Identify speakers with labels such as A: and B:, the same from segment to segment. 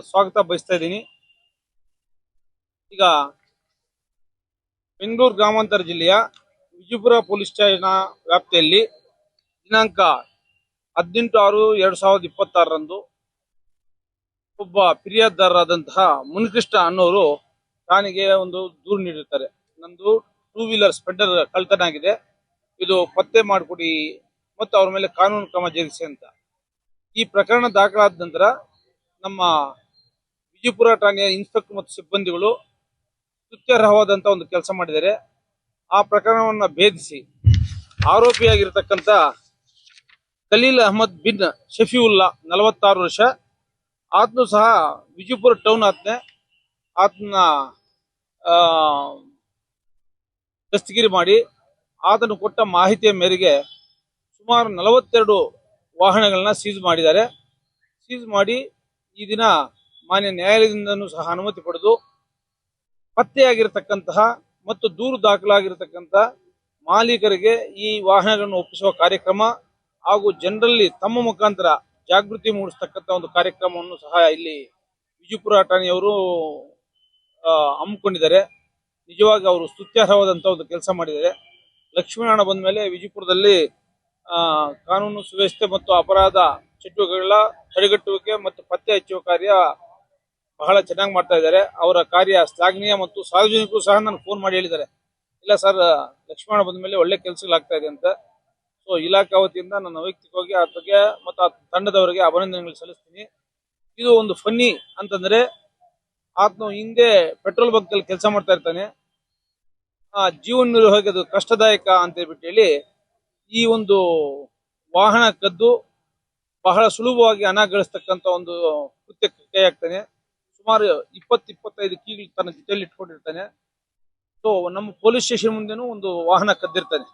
A: ಸ್ವಾಗತ ಬಯಸ್ತಾ ಇದ್ದೀನಿ. ಈಗ ಬೆಂಗಳೂರು ಗ್ರಾಮಾಂತರ ಜಿಲ್ಲೆಯ ವಿಜಯಪುರ ಪೊಲೀಸ್ ಠಾಣಾ ವ್ಯಾಪ್ತಿಯಲ್ಲಿ ದಿನಾಂಕ 18/6/2026ರಂದು ಒಬ್ಬ ಫಿರ್ಯಾದಿದಾರರಾದಂತಹ ಮುನಿಕೃಷ್ಣ ಅನ್ನೋರು ಠಾಣೆಗೆ ಒಂದು ದೂರು ನೀಡಿರ್ತಾರೆ. ನಂದು 2 ವೀಲರ್ ಸ್ಪೆಂಡರ್ ಕಳ್ತನ ಆಗಿದೆ, ಇದು ಪತ್ತೆ ಮಾಡಿಕೊಡಿ ಮತ್ತು ಅವ್ರ ಮೇಲೆ ಕಾನೂನು ಕ್ರಮ ಜರುಗಿಸಿ ಅಂತ. ಈ ಪ್ರಕರಣ ದಾಖಲಾದ ನಂತರ ನಮ್ಮ ವಿಜಯಪುರ ಠಾಣೆಯ ಇನ್ಸ್ಪೆಕ್ಟರ್ ಮತ್ತು ಸಿಬ್ಬಂದಿಗಳು ಸ್ತುತ್ಯರ್ಹವಾದಂತಹ ಒಂದು ಕೆಲಸ ಮಾಡಿದ್ದಾರೆ. ಆ ಪ್ರಕರಣವನ್ನು ಭೇದಿಸಿ ಆರೋಪಿಯಾಗಿರ್ತಕ್ಕಂಥ ಖಲೀಲ್ ಅಹಮದ್ ಬಿನ್ ಶಫೀವುಲ್ಲಾ 46 ವರ್ಷ, ಆತನು ಸಹ ವಿಜಯಪುರ ಟೌನ್ ಆತನ ದಸ್ತಗಿರಿ ಮಾಡಿ ಆತನು ಕೊಟ್ಟ ಮಾಹಿತಿಯ ಮೇರೆಗೆ ಸುಮಾರು 42 ವಾಹನಗಳನ್ನ ಸೀಸ್ ಮಾಡಿದ್ದಾರೆ. ಸೀಸ್ ಮಾಡಿ ಈ ದಿನ ಮಾನ್ಯ ನ್ಯಾಯಾಲಯದಿಂದನೂ ಸಹ ಅನುಮತಿ ಪಡೆದು ಪತ್ತೆಯಾಗಿರತಕ್ಕಂತಹ ಮತ್ತು ದೂರು ದಾಖಲಾಗಿರತಕ್ಕಂಥ ಮಾಲೀಕರಿಗೆ ಈ ವಾಹನಗಳನ್ನು ಒಪ್ಪಿಸುವ ಕಾರ್ಯಕ್ರಮ ಹಾಗೂ ಜನರಲ್ಲಿ ತಮ್ಮ ಮುಖಾಂತರ ಜಾಗೃತಿ ಮೂಡಿಸ್ತಕ್ಕಂಥ ಒಂದು ಕಾರ್ಯಕ್ರಮವನ್ನು ಸಹ ಇಲ್ಲಿ ವಿಜಯಪುರ ಠಾಣೆಯವರು ಹಮ್ಮಿಕೊಂಡಿದ್ದಾರೆ. ನಿಜವಾಗಿ ಅವರು ಸ್ತುತ್ಯಾರ್ಹವಾದಂತಹ ಒಂದು ಕೆಲಸ ಮಾಡಿದ್ದಾರೆ. ಲಕ್ಷ್ಮೀನಾರಾಯಣ ಬಂದ ಮೇಲೆ ವಿಜಯಪುರದಲ್ಲಿ ಕಾನೂನು ಸುವ್ಯವಸ್ಥೆ ಮತ್ತು ಅಪರಾಧ ಚಟುವಟಿಕೆಗಳ ತಡೆಗಟ್ಟುವಿಕೆ ಮತ್ತು ಪತ್ತೆ ಹಚ್ಚುವ ಕಾರ್ಯ ಬಹಳ ಚೆನ್ನಾಗಿ ಮಾಡ್ತಾ ಇದ್ದಾರೆ. ಅವರ ಕಾರ್ಯ ಶ್ಲಾಘನೀಯ ಮತ್ತು ಸಾರ್ವಜನಿಕರು ಸಹ ನಾನು ಫೋನ್ ಮಾಡಿ ಹೇಳಿದ್ದಾರೆ, ಇಲ್ಲ ಸರ್ ಲಕ್ಷ್ಮಣ ಬಂದ ಮೇಲೆ ಒಳ್ಳೆ ಕೆಲಸಗಳಾಗ್ತಾ ಇದೆ ಅಂತ. ಸೊ ಇಲಾಖಾ ವತಿಯಿಂದ ನನ್ನ ವೈಯಕ್ತಿಕವಾಗಿ ಆತಗೆ ಮತ್ತು ಆ ತಂಡದವರಿಗೆ ಅಭಿನಂದನೆಗಳು ಸಲ್ಲಿಸ್ತೀನಿ. ಇದು ಒಂದು ಫನ್ನಿ ಅಂತಂದ್ರೆ, ಆತನು ಹಿಂದೆ ಪೆಟ್ರೋಲ್ ಬಂಕ್ ಅಲ್ಲಿ ಕೆಲಸ ಮಾಡ್ತಾ ಇರ್ತಾನೆ, ಜೀವನ ನಿರ್ವಹಣೆಗೆ ಅದು ಕಷ್ಟದಾಯಕ ಅಂತ ಹೇಳ್ಬಿಟ್ಟು ಹೇಳಿ ಈ ಒಂದು ವಾಹನ ಕದ್ದು ಬಹಳ ಸುಲಭವಾಗಿ ಹಣ ಗಳಿಸ್ತಕ್ಕಂಥ ಒಂದು ಕೃತ್ಯಕ್ಕೆ ಕೈ ಹಾಕ್ತಾನೆ. ಸುಮಾರು 20-25 ಕೀಗಳು ತನ್ನ ಜೊತೆಯಲ್ಲಿ ಇಟ್ಕೊಂಡಿರ್ತಾನೆ. ಸೊ ನಮ್ಮ ಪೊಲೀಸ್ ಸ್ಟೇಷನ್ ಮುಂದೆನೂ ಒಂದು ವಾಹನ ಕದ್ದಿರ್ತಾನೆ,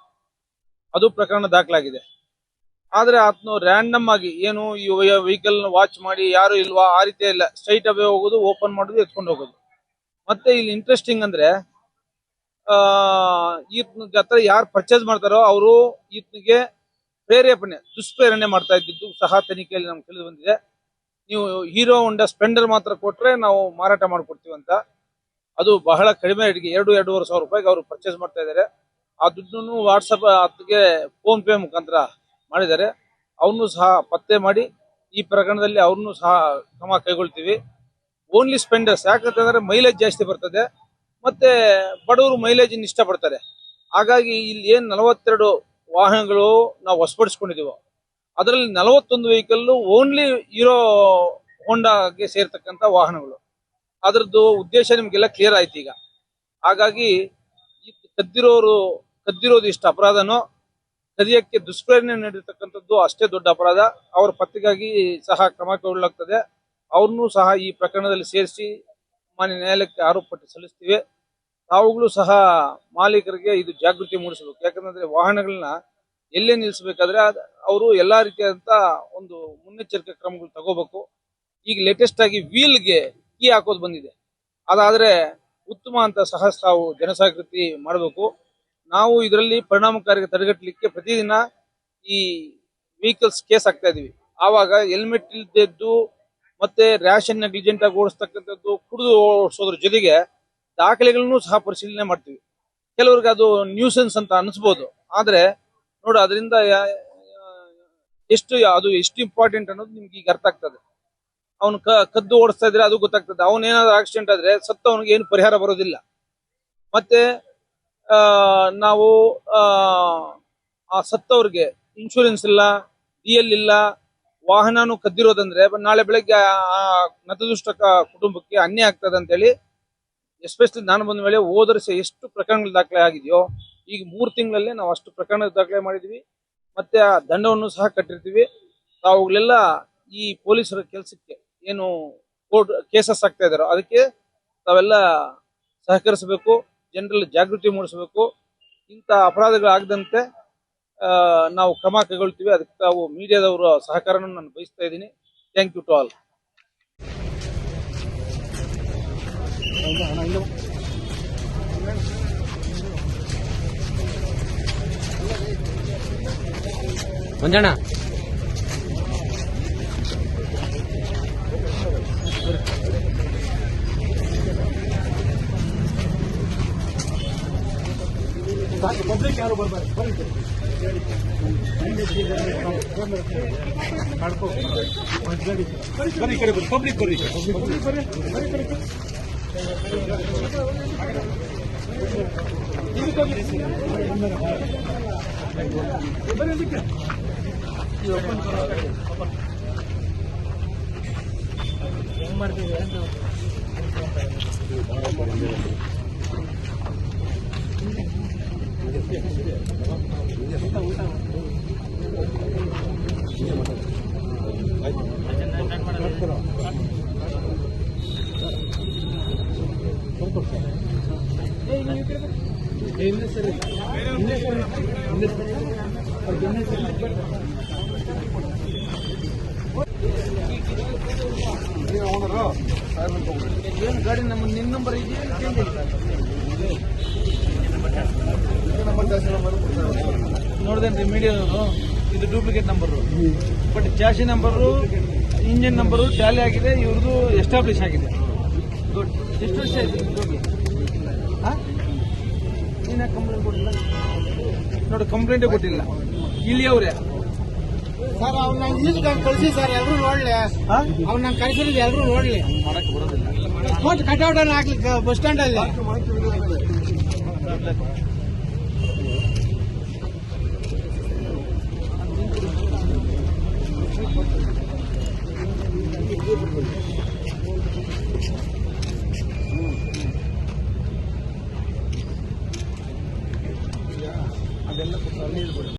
A: ಅದು ಪ್ರಕರಣ ದಾಖಲಾಗಿದೆ. ಆದ್ರೆ ಆತನು ರ್ಯಾಂಡಮ್ ಆಗಿ ಏನು ಈ ವೆಹಿಕಲ್ ವಾಚ್ ಮಾಡಿ ಯಾರು ಇಲ್ವಾ ಆ ರೀತಿ ಇಲ್ಲ, ಸ್ಟ್ರೈಟ್ ಅವೇ ಹೋಗೋದು, ಓಪನ್ ಮಾಡೋದು, ಎತ್ಕೊಂಡು ಹೋಗೋದು. ಮತ್ತೆ ಇಲ್ಲಿ ಇಂಟ್ರೆಸ್ಟಿಂಗ್ ಅಂದ್ರೆ ಈತನಿಗೆ ಹತ್ರ ಯಾರು ಪರ್ಚೇಸ್ ಮಾಡ್ತಾರೋ ಅವರು ಈತನಿಗೆ ದುಷ್ಪ್ರೇರಣೆ ಮಾಡ್ತಾ ಇದ್ದಿದ್ದು ಸಹ ತನಿಖೆಯಲ್ಲಿ ನಮ್ಗೆ ತಿಳಿದು ಬಂದಿದೆ. ನೀವು ಹೀರೋ ಹೋಂಡಾ ಸ್ಪೆಂಡರ್ ಮಾತ್ರ ಕೊಟ್ರೆ ನಾವು ಮಾರಾಟ ಮಾಡ್ಕೊಡ್ತೀವಿ ಅಂತ. ಅದು ಬಹಳ ಕಡಿಮೆ ರೇಟ್ಗೆ 2-2.5 ಸಾವಿರ ರೂಪಾಯಿಗೆ ಅವರು ಪರ್ಚೇಸ್ ಮಾಡ್ತಾ ಇದ್ದಾರೆ. ಆ ದುಡ್ಡನ್ನು ವಾಟ್ಸಪ್ ಅದಕ್ಕೆ ಫೋನ್ ಪೇ ಮುಖಾಂತರ ಮಾಡಿದ್ದಾರೆ. ಅವನು ಸಹ ಪತ್ತೆ ಮಾಡಿ ಈ ಪ್ರಕರಣದಲ್ಲಿ ಅವ್ರನ್ನೂ ಸಹ ಕ್ರಮ ಕೈಗೊಳ್ತೀವಿ. ಓನ್ಲಿ ಸ್ಪೆಂಡರ್ಸ್, ಯಾಕಂತಂದ್ರೆ ಮೈಲೇಜ್ ಜಾಸ್ತಿ ಬರ್ತದೆ ಮತ್ತೆ ಬಡವರು ಮೈಲೇಜ್ ಇಷ್ಟಪಡ್ತಾರೆ. ಹಾಗಾಗಿ ಇಲ್ಲಿ ಏನ್ 42 ವಾಹನಗಳು ನಾವು ವಶಪಡಿಸ್ಕೊಂಡಿದೀವೋ ಅದರಲ್ಲಿ 41 ವೆಹಿಕಲ್ ಓನ್ಲಿ ಹೀರೋ ಹೋಂಡಾಗೆ ಸೇರ್ತಕ್ಕಂಥ ವಾಹನಗಳು. ಅದರದ್ದು ಉದ್ದೇಶ ನಿಮ್ಗೆಲ್ಲ ಕ್ಲಿಯರ್ ಆಯ್ತು ಈಗ. ಹಾಗಾಗಿ ಕದ್ದಿರೋದು ಇಷ್ಟ ಅಪರಾಧನೋ, ಕದಿಯಕ್ಕೆ ದುಷ್ಪ್ರೇರಣೆ ನೀಡಿರ್ತಕ್ಕಂಥದ್ದು ಅಷ್ಟೇ ದೊಡ್ಡ ಅಪರಾಧ. ಅವರ ಪತ್ತೆಗಾಗಿ ಸಹ ಕ್ರಮ ಕೈಗೊಳ್ಳಲಾಗ್ತದೆ. ಅವ್ರನ್ನೂ ಸಹ ಈ ಪ್ರಕರಣದಲ್ಲಿ ಸೇರಿಸಿ ಮಾನ್ಯ ನ್ಯಾಯಾಲಯಕ್ಕೆ ಆರೋಪ ಪಟ್ಟಿ ಸಲ್ಲಿಸ್ತೀವಿ. ತಾವುಗಳು ಸಹ ಮಾಲೀಕರಿಗೆ ಇದು ಜಾಗೃತಿ ಮೂಡಿಸಬೇಕು. ಯಾಕಂದ್ರೆ ವಾಹನಗಳನ್ನ ಎಲ್ಲೇ ನಿಲ್ಲಿಸಬೇಕಾದ್ರೆ ಅವರು ಎಲ್ಲಾ ರೀತಿಯಾದಂತ ಒಂದು ಮುನ್ನೆಚ್ಚರಿಕೆ ಕ್ರಮಗಳು ತಗೋಬೇಕು. ಈಗ ಲೇಟೆಸ್ಟ್ ಆಗಿ ವೀಲ್ಗೆ ಕೀ ಹಾಕೋದು ಬಂದಿದೆ, ಅದಾದ್ರೆ ಉತ್ತಮ ಅಂತ ಸಹ ತಾವು ಜನಜಾಗೃತಿ ಮಾಡಬೇಕು. ನಾವು ಇದರಲ್ಲಿ ಪರಿಣಾಮಕಾರಿ ತಡೆಗಟ್ಟಲಿಕ್ಕೆ ಪ್ರತಿದಿನ ಈ ವೆಹಿಕಲ್ಸ್ ಕೇಸ್ ಹಾಕ್ತಾ ಇದೀವಿ. ಆವಾಗ ಹೆಲ್ಮೆಟ್ ಇಲ್ದಿದ್ದು ಮತ್ತೆ ರ್ಯಾಶ್ ಅಂಡ್ ನೆಗ್ಲಿಜೆಂಟ್ ಆಗಿ ಓಡಿಸ್ತಕ್ಕಂಥದ್ದು, ಕುಡಿದು ಓಡಿಸೋದ್ರ ಜೊತೆಗೆ ದಾಖಲೆಗಳನ್ನು ಸಹ ಪರಿಶೀಲನೆ ಮಾಡ್ತೀವಿ. ಕೆಲವ್ರಿಗೆ ಅದು ನ್ಯೂಸೆನ್ಸ್ ಅಂತ ಅನಿಸ್ಬೋದು, ಆದ್ರೆ ನೋಡು ಅದರಿಂದ ಎಷ್ಟು ಇಂಪಾರ್ಟೆಂಟ್ ಅನ್ನೋದು ನಿಮ್ಗೆ ಈಗ ಅರ್ಥ ಆಗ್ತದೆ. ಅವನು ಕದ್ದು ಓಡಿಸ್ತಾ ಇದ್ರೆ ಅದು ಗೊತ್ತಾಗ್ತದೆ. ಅವನೇನಾದ್ರೂ ಆಕ್ಸಿಡೆಂಟ್ ಆದ್ರೆ ಸತ್ತವನಿಗೆ ಏನು ಪರಿಹಾರ ಬರೋದಿಲ್ಲ. ಮತ್ತೆ ನಾವು ಆ ಸತ್ತವ್ರಿಗೆ ಇನ್ಶೂರೆನ್ಸ್ ಇಲ್ಲ, DL ಇಲ್ಲ, ವಾಹನನು ಕದ್ದಿರೋದಂದ್ರೆ ನಾಳೆ ಬೆಳಗ್ಗೆ ಆ ನತದೃಷ್ಟ ಕುಟುಂಬಕ್ಕೆ ಅನ್ಯಾಯ ಆಗ್ತದೆ ಅಂತೇಳಿ ಎಸ್ಪೆಷಲಿ ನಾನು ಬಂದ ಮೇಲೆ ಹೋದ ವರ್ಷ ಎಷ್ಟು ಪ್ರಕರಣಗಳು ದಾಖಲೆ ಆಗಿದೆಯೋ ಈಗ 3 ತಿಂಗಳಲ್ಲಿ ನಾವು ಅಷ್ಟು ಪ್ರಕರಣ ದಾಖಲೆ ಮಾಡಿದ್ವಿ. ಮತ್ತೆ ಆ ದಂಡವನ್ನು ಸಹ ಕಟ್ಟಿರ್ತೀವಿ. ತಾವುಗಳೆಲ್ಲ ಈ ಪೊಲೀಸರ ಕೆಲಸಕ್ಕೆ ಏನು ಕೋರ್ಟ್ ಕೇಸಸ್ ಆಗ್ತಾ ಇದಾರೋ ಅದಕ್ಕೆ ತಾವೆಲ್ಲ ಸಹಕರಿಸಬೇಕು, ಜನರಲ್ಲಿ ಜಾಗೃತಿ ಮೂಡಿಸಬೇಕು. ಇಂಥ ಅಪರಾಧಗಳಾಗದಂತೆ ನಾವು ಕ್ರಮ ಕೈಗೊಳ್ತೀವಿ. ಅದಕ್ಕೆ ತಾವು ಮೀಡಿಯಾದವರ ಸಹಕಾರನ ನಾನು ಬಯಸ್ತಾ ಇದ್ದೀನಿ. Thank you to all.
B: Manjanna public ಯಾರು ಬರ್ಬಾರ್ದು. ಬರೀ ಕಡೆ ಬರ್ರಿ, ಪಬ್ಲಿಕ್ ಬರ್ರಿ, ಹೆಂಗ್ ಮಾಡ್ತೀವಿ ಅಂತ ಏನು ಗಾಡಿ ನಮ್ಮ ನಿನ್ನ ನಂಬರ್ ಇದೆಯಾ ಚೇಂಜ್ ನೋಡಿದೇನ್ರಿ ಮೀಡಿಯಾದವರು ಇದು duplicate number but chassis number engine number Tally ಆಗಿದೆ ಇವ್ರದ್ದು ಎಸ್ಟಾಬ್ಲಿಷ್ ಆಗಿದೆ ಗುಡ್ ಎಷ್ಟು ವರ್ಷ ಆಯ್ತು ಹೋಗಿ ನೀನು ಕಂಪ್ಲೇಂಟ್ ಕೊಟ್ಟಿಲ್ಲ ನೋಡಿ ಕಂಪ್ಲೇಂಟೇ ಕೊಟ್ಟಿಲ್ಲ ಇಲ್ಲಿ ಅವರೇ
C: ಸರ್ ಅವ್ನ ಈಜ್ ಕಳಿಸಿ ಸರ್ ಎಲ್ರು ನೋಡ್ಲಿ ಅವ್ನ ಕಳಿಸಿರೋದು ಎಲ್ರು ನೋಡ್ಲಿ
B: ಮಾಡಕ್ಕೆ ಬರೋದಿಲ್ಲ
C: ಕಟೌಟ್ ಹಾಕ್ಲಿಕ್ಕೆ ಬಸ್ ಸ್ಟ್ಯಾಂಡ್ ಅಲ್ಲಿ